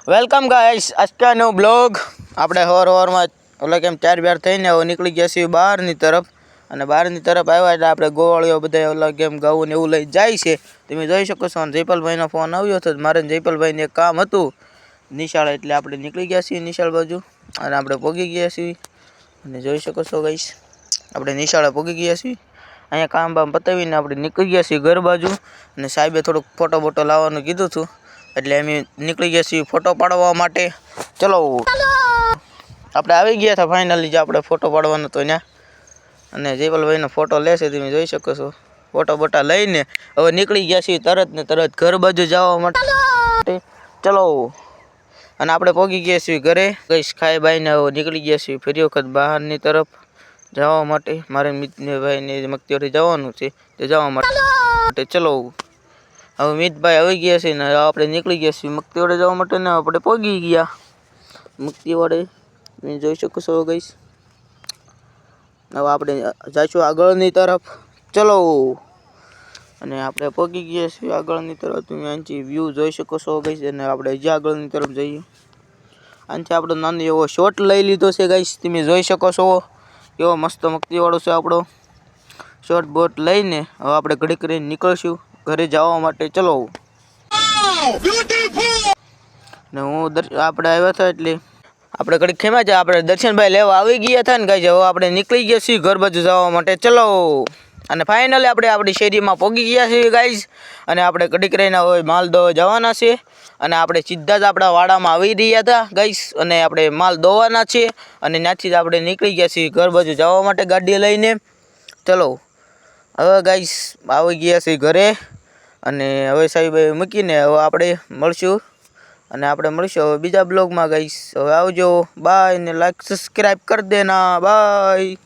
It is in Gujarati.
વેલકમ ગાઈસ આજકા નો બ્લોગ આપણે હોરમાં ઓલા કેમ 4 થઈને નીકળી ગયા છીએ બહારની તરફ અને બહારની તરફ આવ્યા એટલે આપણે ગોવાળીઓ બધા ઓલા કેમ ગાવું ને એવું લઈ જાય છે તમે જોઈ શકો છો જયપાલભાઈનો ફોન આવ્યો હતો મારે જયપાલભાઈને એક કામ હતું નિશાળ એટલે આપણે નીકળી ગયા છીએ નિશાળ બાજુ અને આપણે પહોંચી ગયા છીએ અને જોઈ શકો છો ગાઈસ આપણે નિશાળે પહોંચી ગયા છીએ અહીંયા કામ બામ પતાવીને આપણે નીકળી ગયા છીએ ઘર બાજુ અને સાહેબે થોડુંક ફોટો બોટો લાવવાનું કીધું હતું એટલે અમે નીકળી ગયા છીએ ફોટો પાડવા માટે ચલો આપણે આવી ગયા હતા ફાઇનલી જે આપણે ફોટો પાડવાનો હતો ત્યાં અને જયપાલભાઈનો ફોટો લેશે તમે જોઈ શકો છો ફોટો બોટા લઈને હવે નીકળી ગયા છીએ તરત ને તરત ઘર બાજુ જવા માટે ચલો અને આપણે પહોંચી ગયા છીએ ઘરે ગઈશ ખાઈ બાઈને હવે નીકળી ગયા છીએ ફરી વખત બહારની તરફ જવા માટે મારે મિતભાઈને મક્તિવાડી જવાનું છે તે જવા માટે ચલો હવે મિતભાઈ આવી ગયા છે ને આપણે નીકળી ગયા છીએ મક્તિવાડે જવા માટે ને આપણે પહોંચી ગયા મક્તિવાડે તમે જોઈ શકો છો ગઈશ હવે આપણે જઈશું આગળની તરફ ચલો અને આપણે પહોંચી ગયા છીએ આગળની તરફ તમે આનથી વ્યૂ જોઈ શકો છો ગઈશ અને આપણે હજી આગળની તરફ જઈએ આનથી આપણો નાનો એવો શોટ લઈ લીધો છે ગઈશ તમે જોઈ શકો છો કેવો મસ્ત મક્તિવાળો છે આપણો શોર્ટ બોટ લઈને હવે આપણે ઘડી કરીને નીકળશું ઘરે જવા માટે ચલો ને હું આપણે આવ્યા હતા એટલે આપણે ઘડી ખેમા છે આપણે દર્શનભાઈ લેવા આવી ગયા હતા ને ગાઈસ હવે આપણે નીકળી ગયા છીએ ઘર બાજુ જવા માટે ચલો અને ફાઇનલી આપણે આપણી શેરીમાં પહોંચી ગયા છીએ ગાઈસ અને આપણે ઘડી કરીને હવે માલ દોવા જવાના છે અને આપણે સીધા જ આપણા વાડામાં આવી રહ્યા હતા ગાઈસ અને આપણે માલ દોવાના છે અને ત્યાંથી જ આપણે નીકળી ગયા છીએ ઘર બાજુ જવા માટે ગાડી લઈને ચલો હવે ગાઈસ આવી ગયા છીએ ઘરે અને હવે સાહેબ મૂકીને હવે આપણે મળશું અને આપણે મળશું હવે બીજા બ્લોગમાં ગાઈસ હવે આવજો બાય ને લાઈક સબસ્ક્રાઈબ કરી દેના બાય.